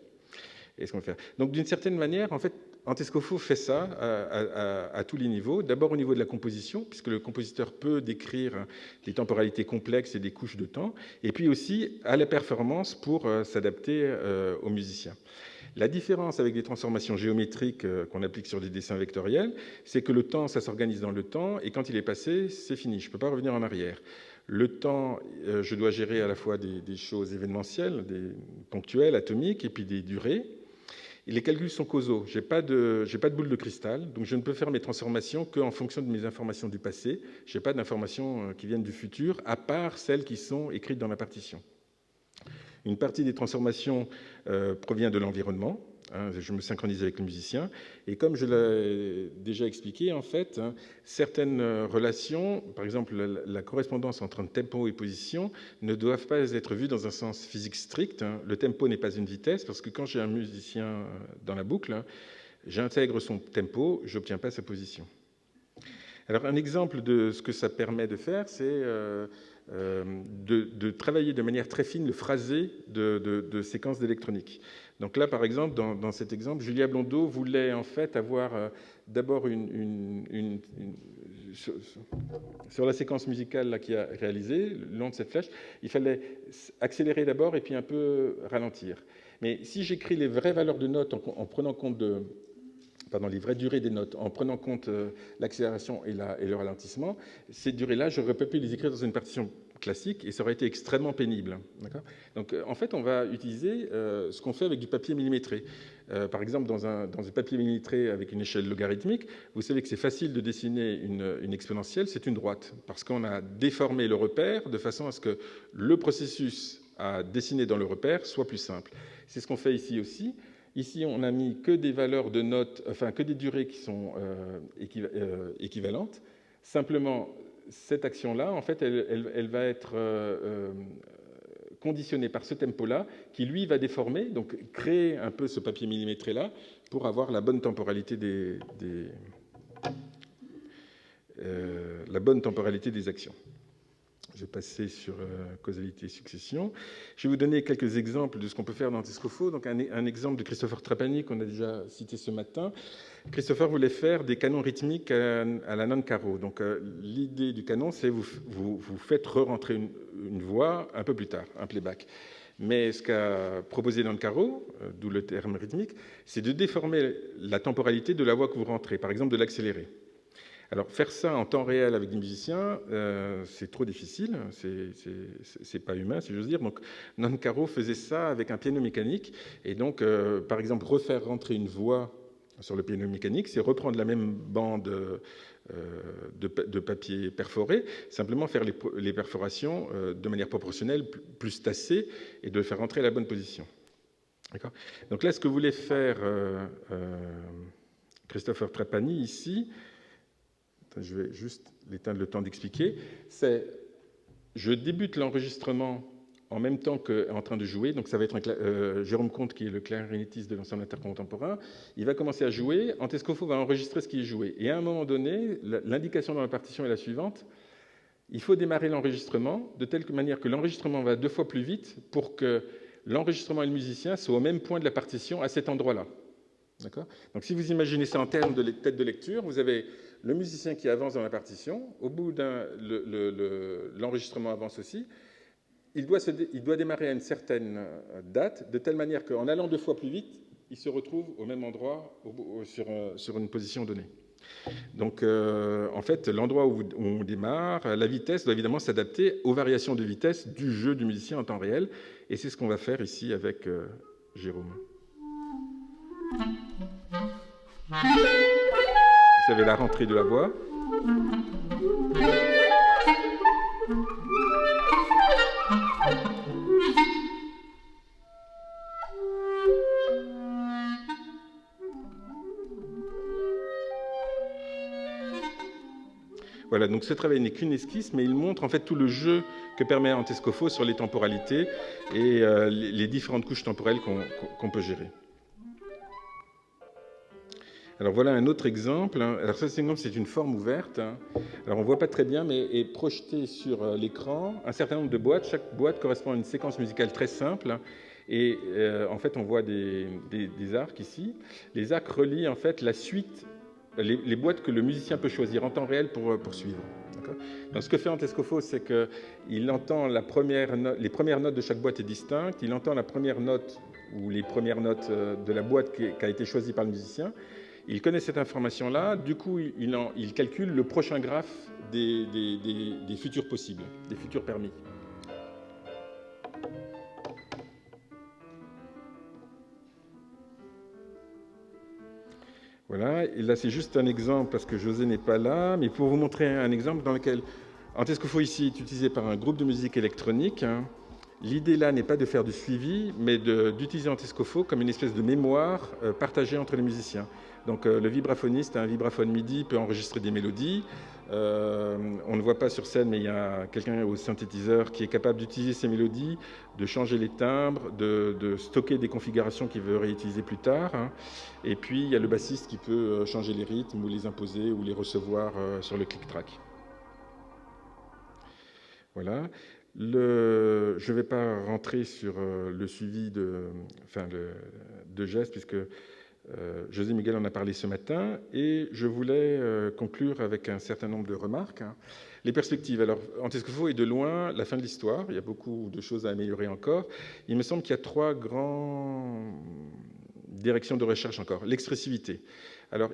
Et ce qu'on fait. Donc, d'une certaine manière, en fait, Antescofo fait ça à tous les niveaux. D'abord au niveau de la composition, puisque le compositeur peut décrire des temporalités complexes et des couches de temps, et puis aussi à la performance pour s'adapter aux musiciens. La différence avec des transformations géométriques qu'on applique sur des dessins vectoriels, c'est que le temps, ça s'organise dans le temps, et quand il est passé, c'est fini. Je ne peux pas revenir en arrière. Le temps, je dois gérer à la fois des choses événementielles, des ponctuelles, atomiques, et puis des durées. Et les calculs sont causaux. Je n'ai pas de boule de cristal, donc je ne peux faire mes transformations qu'en fonction de mes informations du passé. Je n'ai pas d'informations qui viennent du futur, à part celles qui sont écrites dans la partition. Une partie des transformations provient de l'environnement. Je me synchronise avec le musicien. Et comme je l'ai déjà expliqué, en fait, certaines relations, par exemple la correspondance entre un tempo et position, ne doivent pas être vues dans un sens physique strict. Le tempo n'est pas une vitesse, parce que quand j'ai un musicien dans la boucle, j'intègre son tempo, je n'obtiens pas sa position. Alors, un exemple de ce que ça permet de faire, c'est de travailler de manière très fine le phrasé de séquences d'électronique. Donc là, par exemple, dans cet exemple, Julia Blondeau voulait en fait avoir d'abord sur la séquence musicale qui a réalisée, le long de cette flèche, il fallait accélérer d'abord et puis un peu ralentir. Mais si j'écris les vraies valeurs de notes en prenant compte les vraies durées des notes, en prenant compte l'accélération et le ralentissement, ces durées-là, j'aurais pas pu les écrire dans une partition classique et ça aurait été extrêmement pénible. Donc, en fait, on va utiliser ce qu'on fait avec du papier millimétré. Par exemple, dans un papier millimétré avec une échelle logarithmique, vous savez que c'est facile de dessiner une exponentielle, c'est une droite, parce qu'on a déformé le repère de façon à ce que le processus à dessiner dans le repère soit plus simple. C'est ce qu'on fait ici aussi. Ici, on n'a mis que des valeurs de notes, enfin que des durées qui sont équivalentes. Simplement, cette action-là, en fait, elle va être conditionnée par ce tempo-là, qui lui va déformer, donc créer un peu ce papier millimétré-là pour avoir la bonne temporalité des actions. Je vais passer sur causalité et succession. Je vais vous donner quelques exemples de ce qu'on peut faire dans Antescofo. Donc un exemple de Christopher Trapani qu'on a déjà cité ce matin. Christopher voulait faire des canons rythmiques à la non-caro. Donc l'idée du canon, c'est vous faites re-rentrer une voix un peu plus tard, un playback. Mais ce qu'a proposé non-caro, d'où le terme rythmique, c'est de déformer la temporalité de la voix que vous rentrez, par exemple de l'accélérer. Alors, faire ça en temps réel avec des musiciens, c'est trop difficile, c'est pas humain, si j'ose dire. Donc, non-caro faisait ça avec un piano mécanique. Et donc, par exemple, refaire rentrer une voix sur le piano mécanique, c'est reprendre la même bande de papier perforé, simplement faire les perforations de manière proportionnelle, plus tassée, et de le faire rentrer à la bonne position. D'accord ? Donc là, ce que voulait faire Christopher Trapani ici, je vais juste l'éteindre le temps d'expliquer, c'est je débute l'enregistrement en même temps qu'en train de jouer, donc ça va être Jérôme Comte, qui est le clarinettiste de l'ensemble intercontemporain, il va commencer à jouer, Antescofo va enregistrer ce qui est joué, et à un moment donné, l'indication dans la partition est la suivante, il faut démarrer l'enregistrement de telle manière que l'enregistrement va 2 fois plus vite pour que l'enregistrement et le musicien soient au même point de la partition à cet endroit-là. D'accord ? Donc si vous imaginez ça en termes de tête de lecture, vous avez le musicien qui avance dans la partition, au bout l'enregistrement avance aussi, il doit démarrer à une certaine date, de telle manière qu'en allant 2 fois plus vite, il se retrouve au même endroit sur une position donnée. Donc, en fait, l'endroit où on démarre, la vitesse doit évidemment s'adapter aux variations de vitesse du jeu du musicien en temps réel. Et c'est ce qu'on va faire ici avec Jérôme. Vous avez la rentrée de la voix. Voilà, donc ce travail n'est qu'une esquisse, mais il montre en fait tout le jeu que permet Antescofo sur les temporalités et les différentes couches temporelles qu'on peut gérer. Alors voilà un autre exemple. Alors ça, c'est une forme ouverte. Alors on ne voit pas très bien, mais est projeté sur l'écran un certain nombre de boîtes. Chaque boîte correspond à une séquence musicale très simple. Et en fait, on voit des arcs ici. Les arcs relient en fait la suite, les boîtes que le musicien peut choisir en temps réel pour poursuivre. Donc ce que fait Antescofo, c'est qu'il entend les premières notes de chaque boîte est distincte. Il entend la première note ou les premières notes de la boîte qui a été choisie par le musicien. Il connaît cette information-là, du coup, il calcule le prochain graphe des futurs possibles, des futurs permis. Voilà, et là c'est juste un exemple parce que José n'est pas là, mais pour vous montrer un exemple dans lequel Antescofo ici est utilisé par un groupe de musique électronique. L'idée là n'est pas de faire du suivi, mais d'utiliser Antescofo comme une espèce de mémoire partagée entre les musiciens. Donc le vibraphoniste, un vibraphone MIDI, peut enregistrer des mélodies. On ne voit pas sur scène, mais il y a quelqu'un au synthétiseur qui est capable d'utiliser ces mélodies, de changer les timbres, de stocker des configurations qu'il veut réutiliser plus tard. Et puis il y a le bassiste qui peut changer les rythmes ou les imposer ou les recevoir sur le click-track. Voilà. Je ne vais pas rentrer sur le suivi de gestes, puisque José Miguel en a parlé ce matin, et je voulais conclure avec un certain nombre de remarques. Les perspectives. Alors, Antescofo est de loin la fin de l'histoire. Il y a beaucoup de choses à améliorer encore. Il me semble qu'il y a 3 grandes directions de recherche encore. L'expressivité. Alors,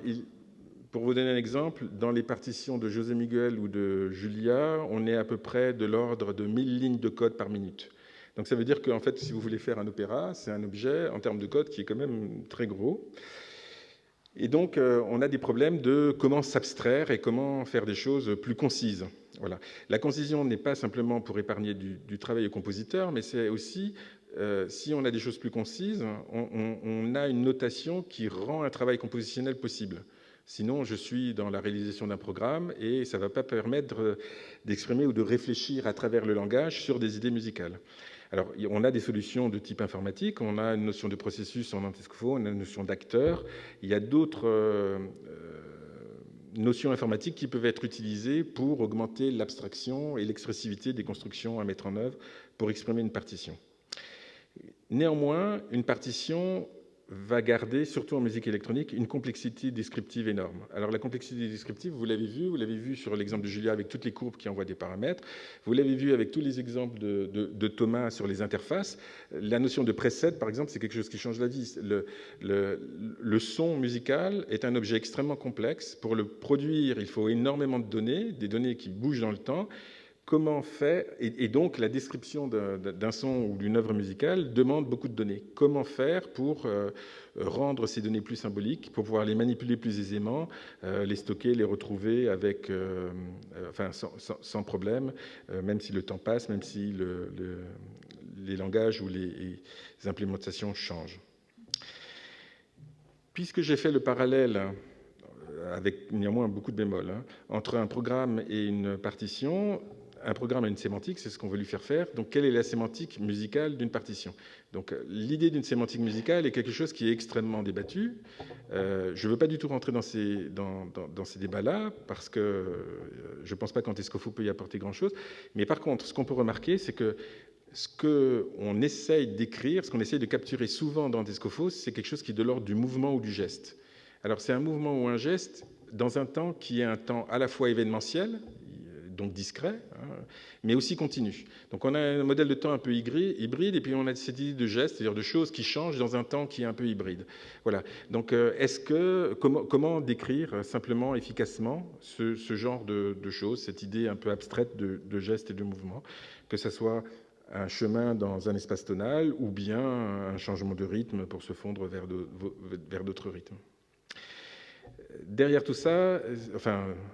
pour vous donner un exemple, dans les partitions de José Miguel ou de Julia, on est à peu près de l'ordre de 1000 lignes de code par minute. Donc ça veut dire qu'en fait, si vous voulez faire un opéra, c'est un objet en termes de code qui est quand même très gros. Et donc, on a des problèmes de comment s'abstraire et comment faire des choses plus concises. Voilà. La concision n'est pas simplement pour épargner du travail au compositeur, mais c'est aussi, si on a des choses plus concises, on a une notation qui rend un travail compositionnel possible. Sinon, je suis dans la réalisation d'un programme et ça ne va pas permettre d'exprimer ou de réfléchir à travers le langage sur des idées musicales. Alors, on a des solutions de type informatique, on a une notion de processus en Antescofo, on a une notion d'acteur. Il y a d'autres notions informatiques qui peuvent être utilisées pour augmenter l'abstraction et l'expressivité des constructions à mettre en œuvre pour exprimer une partition. Néanmoins, une partition va garder, surtout en musique électronique, une complexité descriptive énorme. Alors la complexité descriptive, vous l'avez vu sur l'exemple de Julia avec toutes les courbes qui envoient des paramètres, vous l'avez vu avec tous les exemples de Thomas sur les interfaces. La notion de preset, par exemple, c'est quelque chose qui change la vie. Le son musical est un objet extrêmement complexe. Pour le produire, il faut énormément de données, des données qui bougent dans le temps. Comment faire, et donc la description d'un son ou d'une œuvre musicale demande beaucoup de données. Comment faire pour rendre ces données plus symboliques, pour pouvoir les manipuler plus aisément, les stocker, les retrouver sans problème, même si le temps passe, même si les langages ou les implémentations changent. Puisque j'ai fait le parallèle, avec néanmoins beaucoup de bémols, entre un programme et une partition, un programme a une sémantique, c'est ce qu'on veut lui faire faire. Donc, quelle est la sémantique musicale d'une partition? Donc, l'idée d'une sémantique musicale est quelque chose qui est extrêmement débattu. Je ne veux pas du tout rentrer dans ces débats-là, parce que je ne pense pas qu'Antescofo peut y apporter grand-chose. Mais par contre, ce qu'on peut remarquer, c'est que ce qu'on essaye d'écrire, ce qu'on essaye de capturer souvent dans Antescofo, c'est quelque chose qui est de l'ordre du mouvement ou du geste. Alors, c'est un mouvement ou un geste dans un temps qui est un temps à la fois événementiel, donc discret, mais aussi continu. Donc on a un modèle de temps un peu hybride, et puis on a cette idée de geste, c'est-à-dire de choses qui changent dans un temps qui est un peu hybride. Voilà. Donc comment décrire simplement, efficacement, ce genre de choses, cette idée un peu abstraite de geste et de mouvement, que ce soit un chemin dans un espace tonal ou bien un changement de rythme pour se fondre vers d'autres rythmes. Derrière tout ça,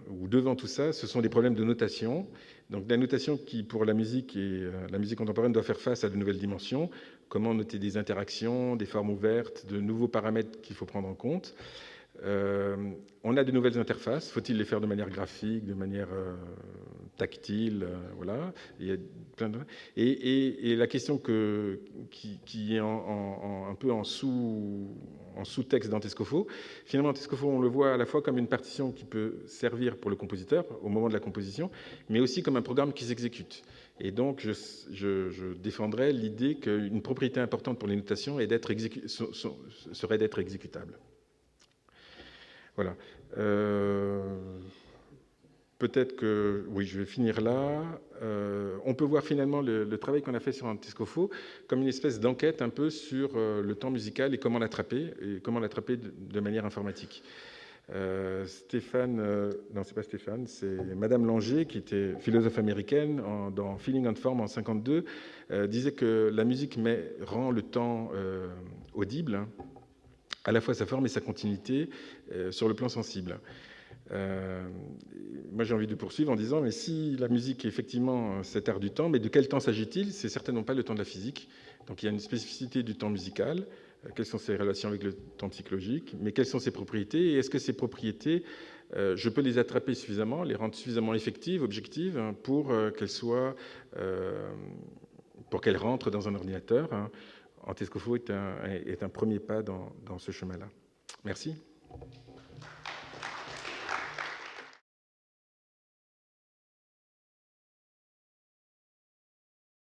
ou devant tout ça, ce sont des problèmes de notation. Donc la notation qui, pour la musique et la musique contemporaine, doit faire face à de nouvelles dimensions. Comment noter des interactions, des formes ouvertes, de nouveaux paramètres qu'il faut prendre en compte. On a de nouvelles interfaces. Faut-il les faire de manière graphique, de manière tactile, voilà. Il y a plein de... et la question qui est un peu en sous-texte d'Antescofo, finalement, Antescofo, on le voit à la fois comme une partition qui peut servir pour le compositeur au moment de la composition, mais aussi comme un programme qui s'exécute. Et donc, je défendrais l'idée qu'une propriété importante pour les notations serait d'être exécutable. Voilà. Peut-être que... Oui, je vais finir là. On peut voir finalement le travail qu'on a fait sur Antescofo comme une espèce d'enquête un peu sur le temps musical et comment l'attraper de manière informatique. Non, c'est pas Stéphane, c'est Madame Langer, qui était philosophe américaine, dans Feeling and Form en 1952, disait que la musique rend le temps audible, hein, à la fois sa forme et sa continuité sur le plan sensible. Moi, j'ai envie de poursuivre en disant, mais si la musique est effectivement cet art du temps, mais de quel temps s'agit-il? C'est certainement pas le temps de la physique. Donc il y a une spécificité du temps musical. Quelles sont ses relations avec le temps psychologique? Mais quelles sont ses propriétés? Et est-ce que ces propriétés, je peux les attraper suffisamment, les rendre suffisamment effectives, objectives, hein, pour qu'elles rentrent dans un ordinateur, hein? Antescofo est un premier pas dans ce chemin-là. Merci.